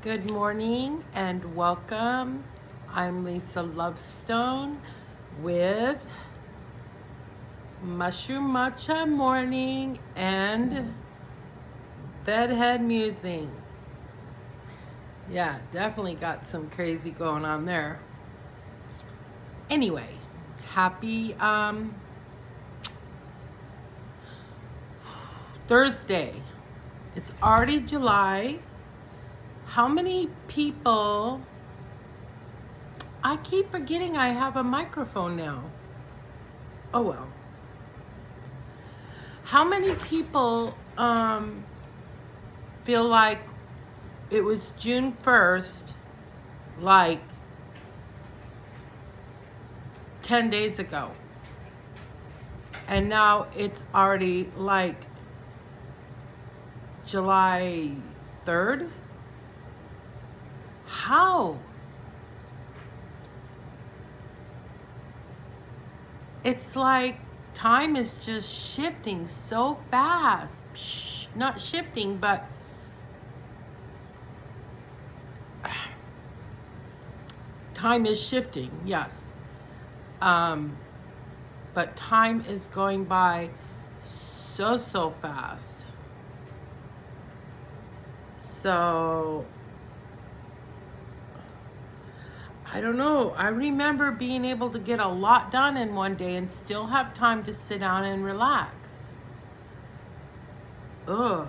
Good morning and welcome. I'm Lisa Lovestone with Mushroom Matcha Morning and Bedhead Musing. Yeah, definitely got some crazy going on there. Anyway, happy Thursday. It's already July. How many people... I keep forgetting I have a microphone now. Oh well. How many people feel like it was June 1st, like 10 days ago? And now it's already like July 3rd? How? It's like time is just shifting so fast. Not shifting, but time is shifting, yes. But time is going by so fast. So I don't know. I remember being able to get a lot done in one day and still have time to sit down and relax. Ugh.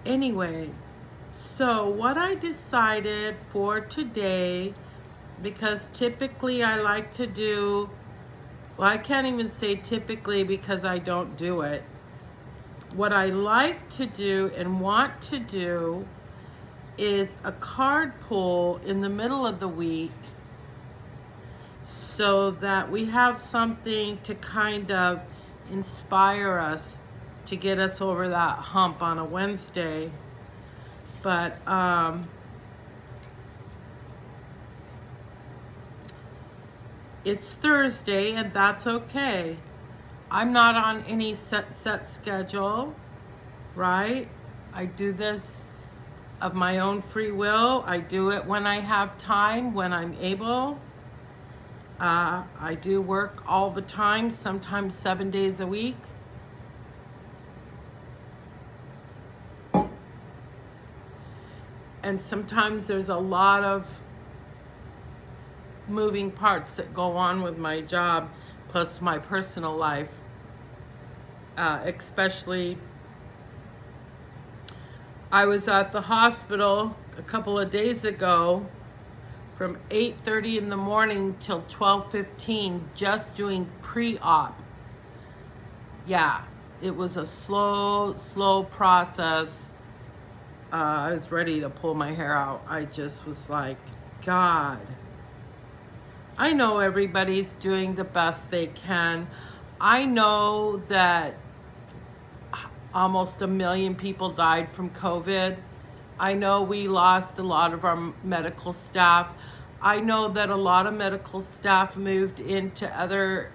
Anyway, so what I decided for today, because typically I like to do, well, I can't even say typically because I don't do it. What I like to do and want to do is a card pull in the middle of the week so that we have something to kind of inspire us to get us over that hump on a Wednesday. But it's Thursday and that's okay. I'm not on any set schedule, right? I do this of my own free will. I do it when I have time, when I'm able. I do work all the time, sometimes 7 days a week. And sometimes there's a lot of moving parts that go on with my job, plus my personal life. Especially, I was at the hospital a couple of days ago from 8:30 in the morning till 12:15 just doing pre-op. Yeah, it was a slow process. I was ready to pull my hair out. I just was like, God. I know everybody's doing the best they can. I know that almost 1 million people died from COVID. I know we lost a lot of our medical staff. I know that a lot of medical staff moved into other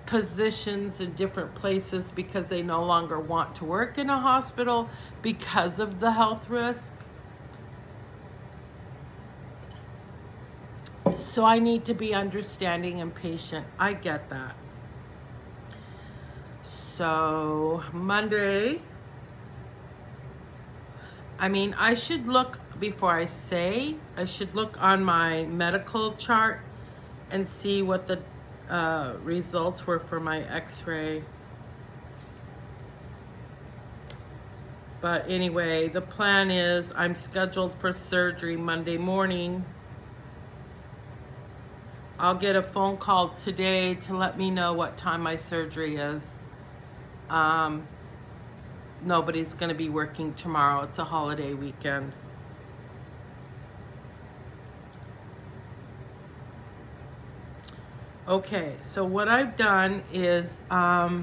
positions in different places because they no longer want to work in a hospital because of the health risk. So I need to be understanding and patient. I get that. So Monday, I should look, before I say, I should look on my medical chart and see what the results were for my x-ray. But anyway, the plan is I'm scheduled for surgery Monday morning. I'll get a phone call today to let me know what time my surgery is. Nobody's going to be working tomorrow. It's a holiday weekend. Okay, so what I've done is I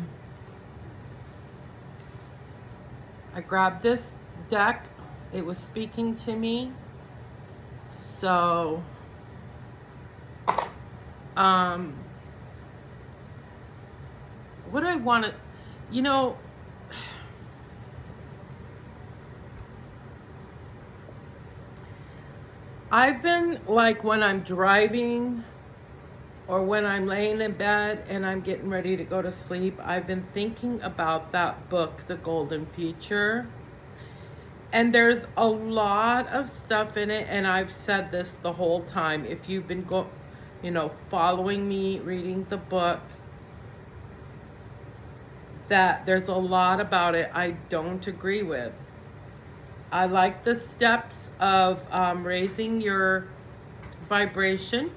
grabbed this deck. It was speaking to me. So what I want to, I've been like when I'm driving or when I'm laying in bed and I'm getting ready to go to sleep, I've been thinking about that book, The Golden Future. And there's a lot of stuff in it, and I've said this the whole time. If you've been following me, reading the book, that there's a lot about it I don't agree with. I like the steps of raising your vibration.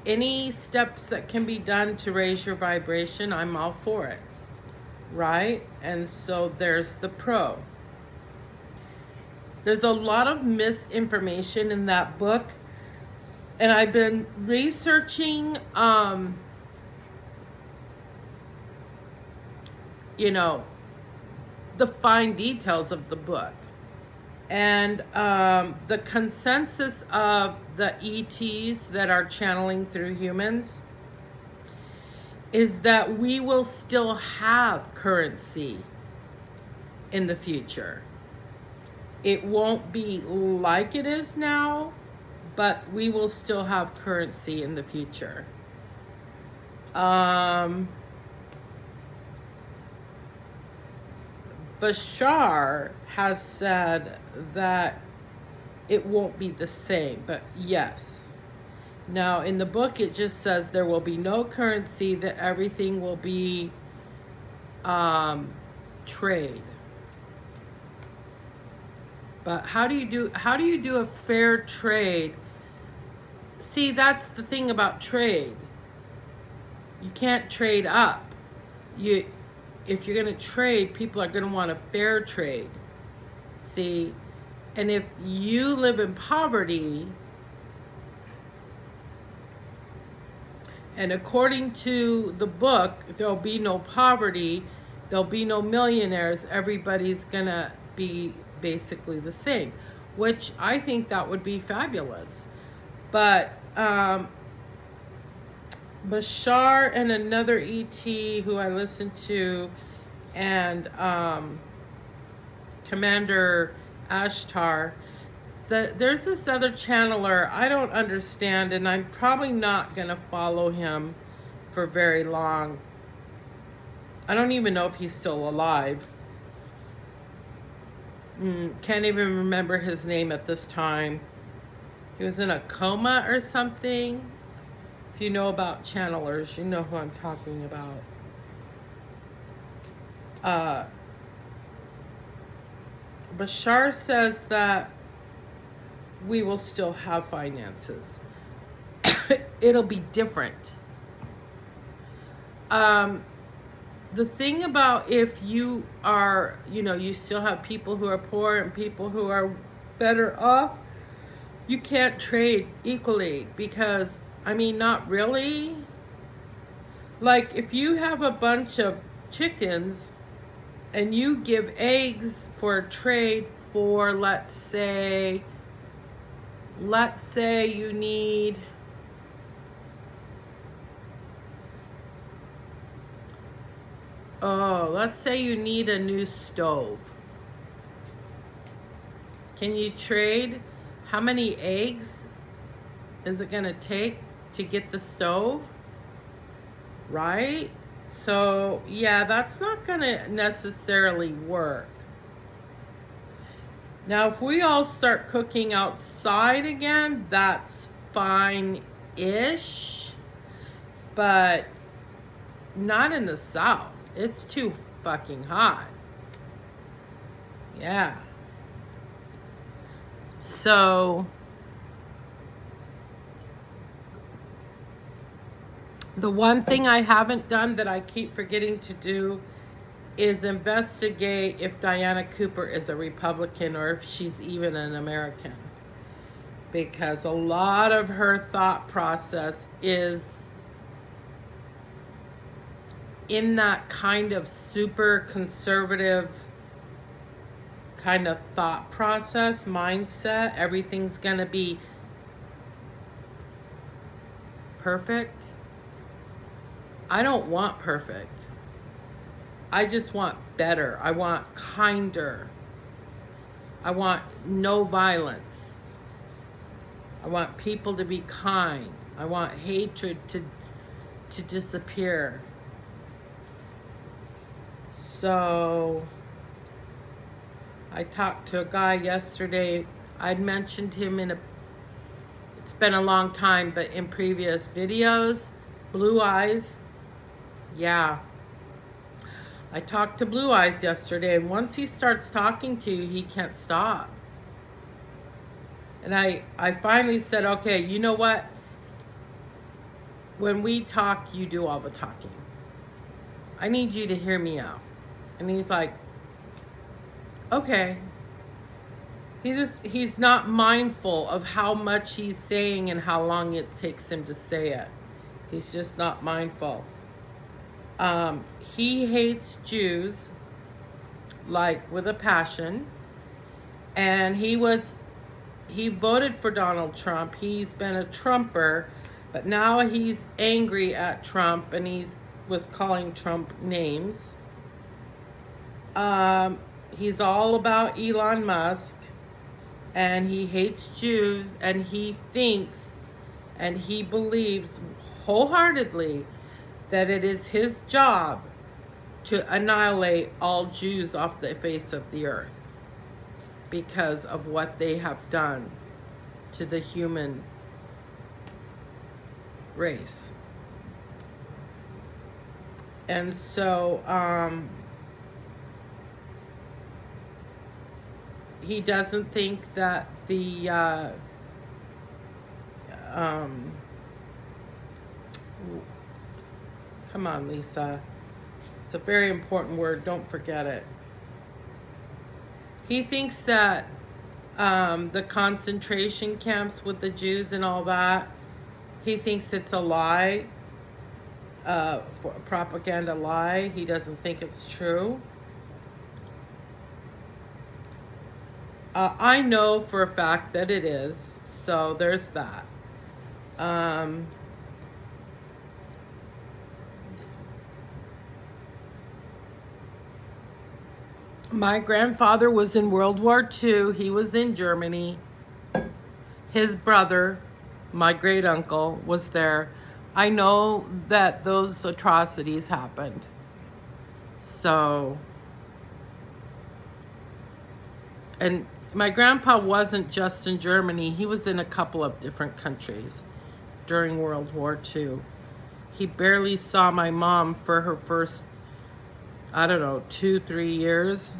Any steps that can be done to raise your vibration, I'm all for it, right? And so there's the pro. There's a lot of misinformation in that book, and I've been researching, the fine details of the book. And the consensus of the ETs that are channeling through humans is that we will still have currency in the future. It won't be like it is now, but we will still have currency in the future. Bashar has said that it won't be the same, but yes. Now, in the book, it just says there will be no currency, that everything will be trade. But how do you do a fair trade? See, that's the thing about trade. You can't trade up. If you're going to trade, people are going to want a fair trade. See? And if you live in poverty, and according to the book, there'll be no poverty, there'll be no millionaires, everybody's going to be basically the same, which I think that would be fabulous. But Bashar and another ET who I listened to, and Commander Ashtar, there's this other channeler I don't understand, and I'm probably not going to follow him for very long. I don't even know if he's still alive. Can't even remember his name at this time. He was in a coma or something. If you know about channelers, you know who I'm talking about. Bashar says that we will still have finances. It'll be different. The thing about if you are, you still have people who are poor and people who are better off, you can't trade equally because, not really. Like, if you have a bunch of chickens and you give eggs for a trade for, let's say you need let's say you need a new stove. Can you trade? How many eggs is it going to take to get the stove? Right? So, yeah, that's not going to necessarily work. Now, if we all start cooking outside again, that's fine-ish, but not in the South. It's too fucking hot. Yeah. So, the one thing I haven't done that I keep forgetting to do is investigate if Diana Cooper is a Republican or if she's even an American. Because a lot of her thought process is in that kind of super conservative kind of thought process, mindset. Everything's going to be perfect. I don't want perfect. I just want better. I want kinder. I want no violence. I want people to be kind. I want hatred to disappear. So I talked to a guy yesterday. I'd mentioned him it's been a long time, but in previous videos. Blue Eyes. Yeah. I talked to Blue Eyes yesterday, and once he starts talking to you, he can't stop. And I finally said, okay, you know what? When we talk, you do all the talking. I need you to hear me out. And he's like, okay. He's not mindful of how much he's saying and how long it takes him to say it. He's just not mindful. He hates Jews, like with a passion. And he voted for Donald Trump. He's been a Trumper, but now he's angry at Trump, and was calling Trump names. He's all about Elon Musk, and he hates Jews, and he thinks and he believes wholeheartedly that it is his job to annihilate all Jews off the face of the earth because of what they have done to the human race. And so he doesn't think that come on, Lisa. It's a very important word. Don't forget it. He thinks that the concentration camps with the Jews and all that, he thinks it's a lie, for a propaganda lie. He doesn't think it's true. I know for a fact that it is, so there's that. My grandfather was in World War II. He was in Germany. His brother, my great uncle, was there. I know that those atrocities happened. So, and my grandpa wasn't just in Germany. He was in a couple of different countries during World War II. He barely saw my mom for her first, I don't know, 2-3 years.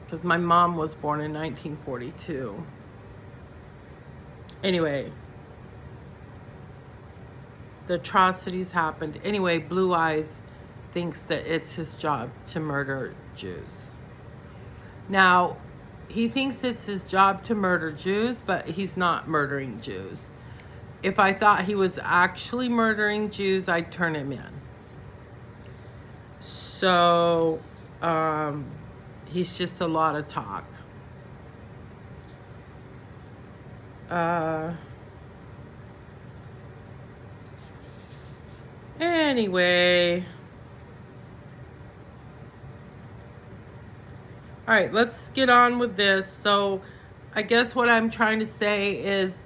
Because my mom was born in 1942. Anyway, the atrocities happened. Anyway, Blue Eyes thinks that it's his job to murder Jews. Now, he thinks it's his job to murder Jews, but he's not murdering Jews. If I thought he was actually murdering Jews, I'd turn him in. So, he's just a lot of talk. Anyway. All right, let's get on with this. So, I guess what I'm trying to say is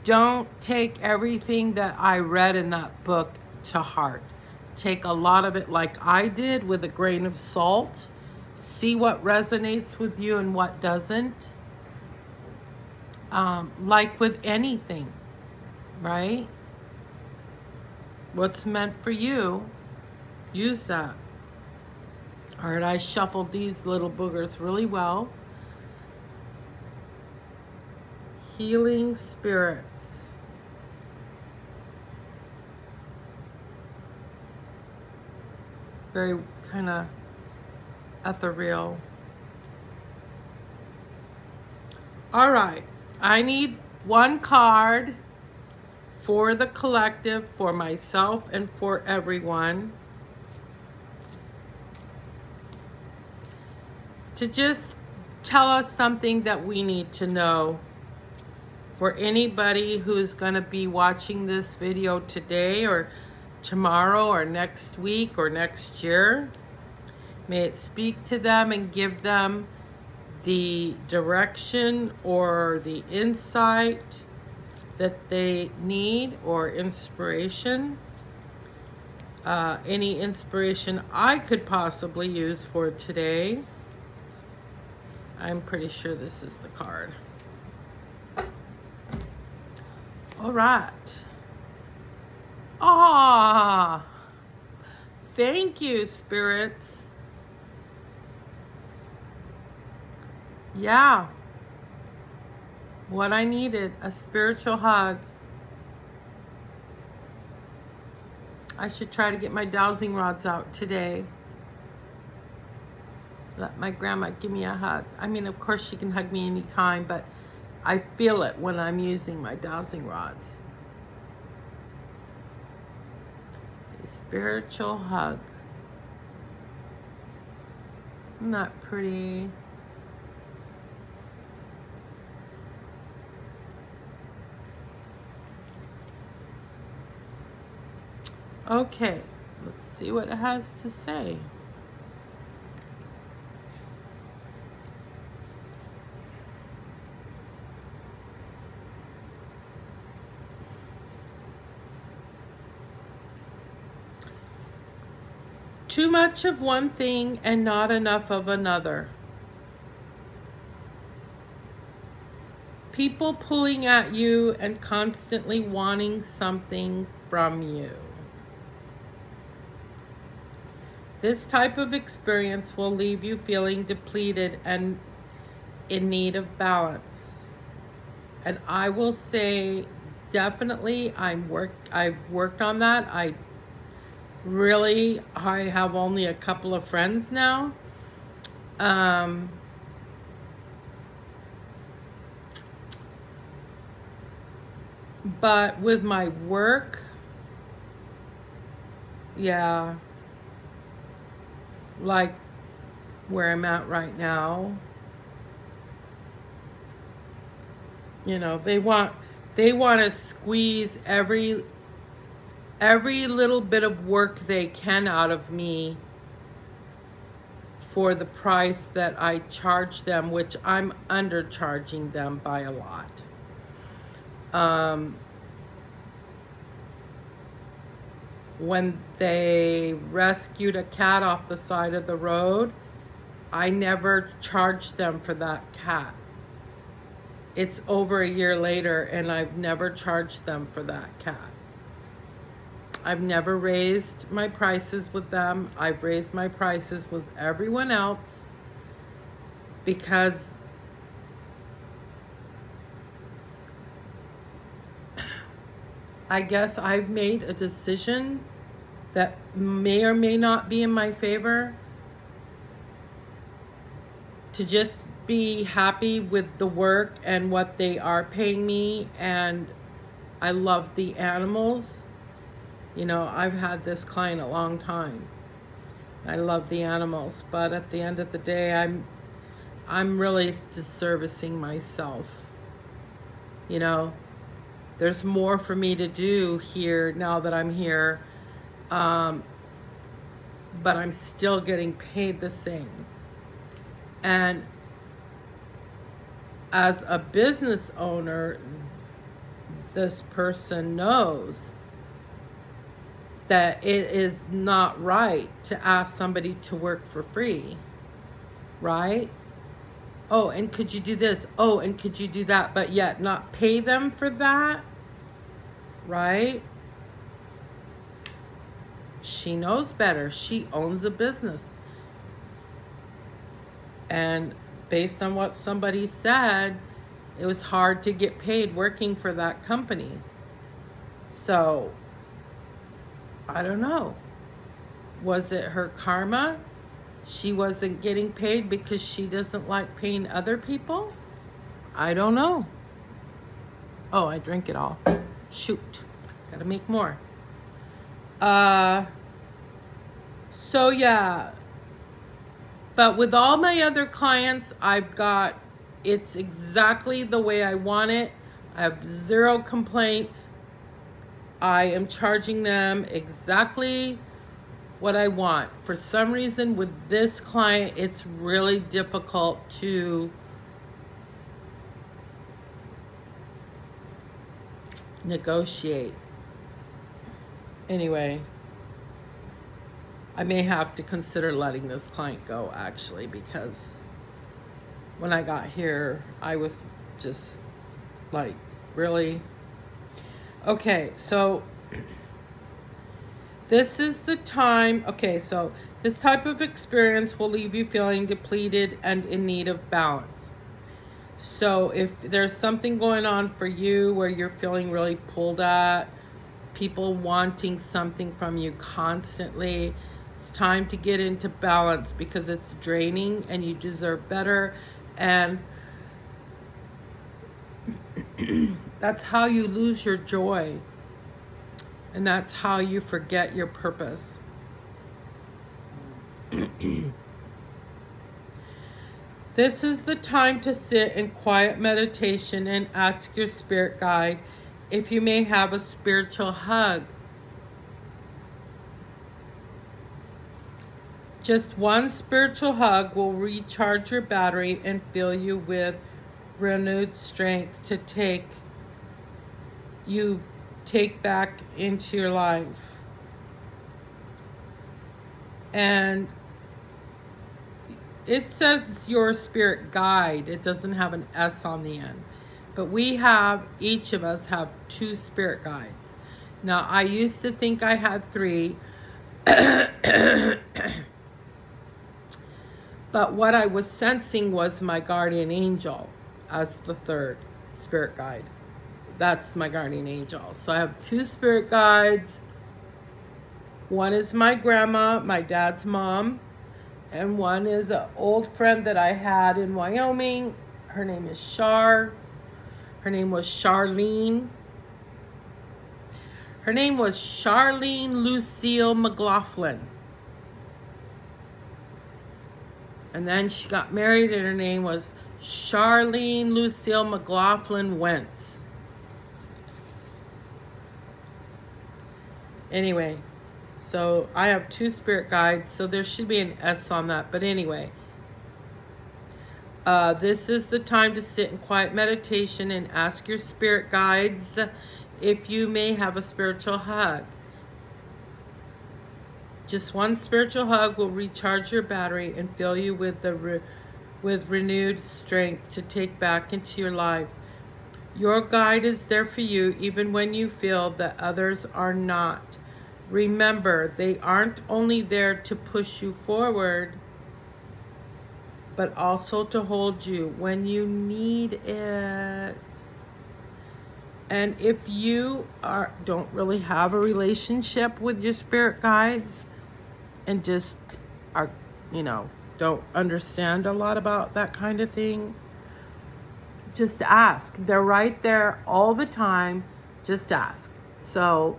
don't take everything that I read in that book to heart. Take a lot of it like I did with a grain of salt. See what resonates with you and what doesn't. Like with anything, right? What's meant for you, use that. All right, I shuffled these little boogers really well. Healing spirits. Very kind of ethereal. All right, I need one card for the collective, for myself, and for everyone. To just tell us something that we need to know for anybody who's going to be watching this video today or tomorrow or next week or next year. May it speak to them and give them the direction or the insight that they need, or inspiration. Any inspiration I could possibly use for today. I'm pretty sure this is the card. All right. Ah, thank you, spirits. Yeah. What I needed, a spiritual hug. I should try to get my dowsing rods out today. Let my grandma give me a hug. I mean, of course she can hug me anytime, but I feel it when I'm using my dowsing rods. A spiritual hug. Isn't that pretty? Okay, let's see what it has to say. Too much of one thing and not enough of another. People pulling at you and constantly wanting something from you. This type of experience will leave you feeling depleted and in need of balance. And I will say, definitely, I've worked on that. I have only a couple of friends now. But with my work, yeah, like where I'm at right now, you know, they want to squeeze every little bit of work they can out of me for the price that I charge them, which I'm undercharging them by a lot. When they rescued a cat off the side of the road, I never charged them for that cat. It's over a year later and I've never charged them for that cat. I've never raised my prices with them. I've raised my prices with everyone else because I guess I've made a decision that may or may not be in my favor to just be happy with the work and what they are paying me. And I love the animals. You know, I've had this client a long time. I love the animals, but at the end of the day, I'm really disservicing myself. You know, there's more for me to do here now that I'm here, but I'm still getting paid the same. And as a business owner, this person knows that it is not right to ask somebody to work for free, right? Oh, and could you do this? Oh, and could you do that? But yet not pay them for that, right? She knows better. She owns a business. And based on what somebody said, it was hard to get paid working for that company. So, I don't know. Was it her karma? She wasn't getting paid because she doesn't like paying other people? I don't know. Oh, I drank it all. Shoot. Gotta make more. So yeah. But with all my other clients, it's exactly the way I want it. I have zero complaints. I am charging them exactly what I want. For some reason with this client, it's really difficult to negotiate. Anyway, I may have to consider letting this client go actually, because when I got here, I was just like, really? Okay, so this is the time. Okay, so this type of experience will leave you feeling depleted and in need of balance. So if there's something going on for you where you're feeling really pulled at, people wanting something from you constantly, it's time to get into balance because it's draining and you deserve better. And that's how you lose your joy. And that's how you forget your purpose. This is the time to sit in quiet meditation and ask your spirit guide if you may have a spiritual hug. Just one spiritual hug will recharge your battery and fill you with renewed strength to take back into your life. And it says your spirit guide. It doesn't have an S on the end. But each of us have 2 spirit guides. Now, I used to think I had 3. But what I was sensing was my guardian angel as the 3rd spirit guide. That's my guardian angel. So I have 2 spirit guides. One is my grandma, my dad's mom, and one is an old friend that I had in Wyoming. Her name is Her name was Charlene. Her name was Charlene Lucille McLaughlin. And then she got married and her name was Charlene Lucille McLaughlin Wentz. Anyway, so I have 2 spirit guides, so there should be an S on that. But anyway, this is the time to sit in quiet meditation and ask your spirit guides if you may have a spiritual hug. Just one spiritual hug will recharge your battery and fill you with renewed strength to take back into your life. Your guide is there for you even when you feel that others are not. Remember, they aren't only there to push you forward, but also to hold you when you need it. And if you don't really have a relationship with your spirit guides and just are, don't understand a lot about that kind of thing, just ask. They're right there all the time. Just ask. So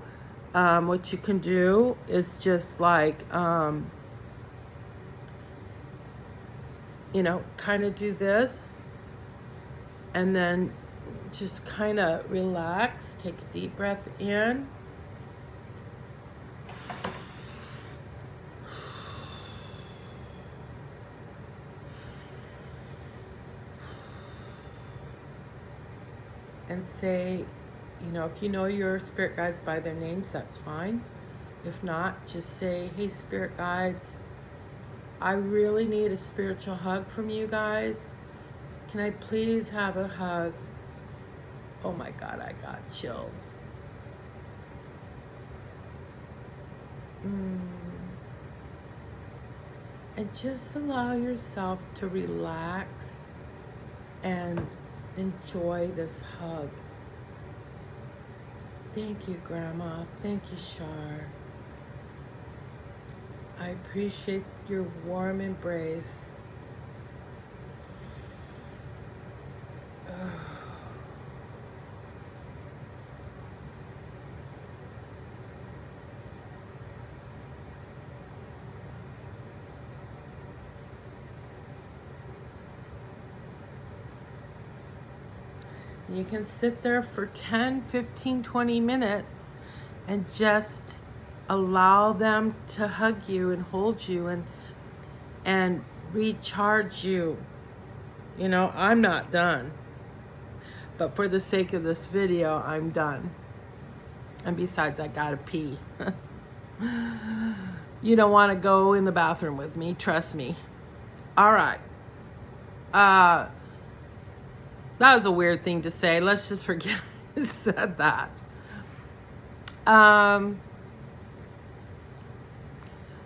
what you can do is just like, kind of do this and then just kind of relax. Take a deep breath in. And say, if you know your spirit guides by their names, that's fine. If not, just say, hey, spirit guides, I really need a spiritual hug from you guys. Can I please have a hug? Oh my God, I got chills. And just allow yourself to relax and enjoy this hug. Thank you, Grandma. Thank you, Shar. I appreciate your warm embrace. You can sit there for 10, 15, 20 minutes and just allow them to hug you and hold you and recharge you. You know, I'm not done. But for the sake of this video, I'm done. And besides, I gotta pee. You don't want to go in the bathroom with me, trust me. All right. That was a weird thing to say. Let's just forget I said that. All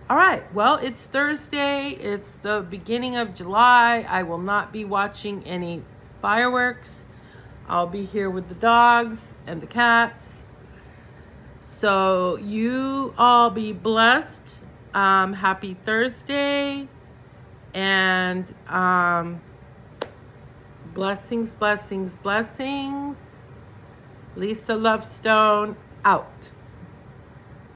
right. Well, it's Thursday. It's the beginning of July. I will not be watching any fireworks. I'll be here with the dogs and the cats. So you all be blessed. Happy Thursday. And blessings, blessings, blessings. Lisa Lovestone out.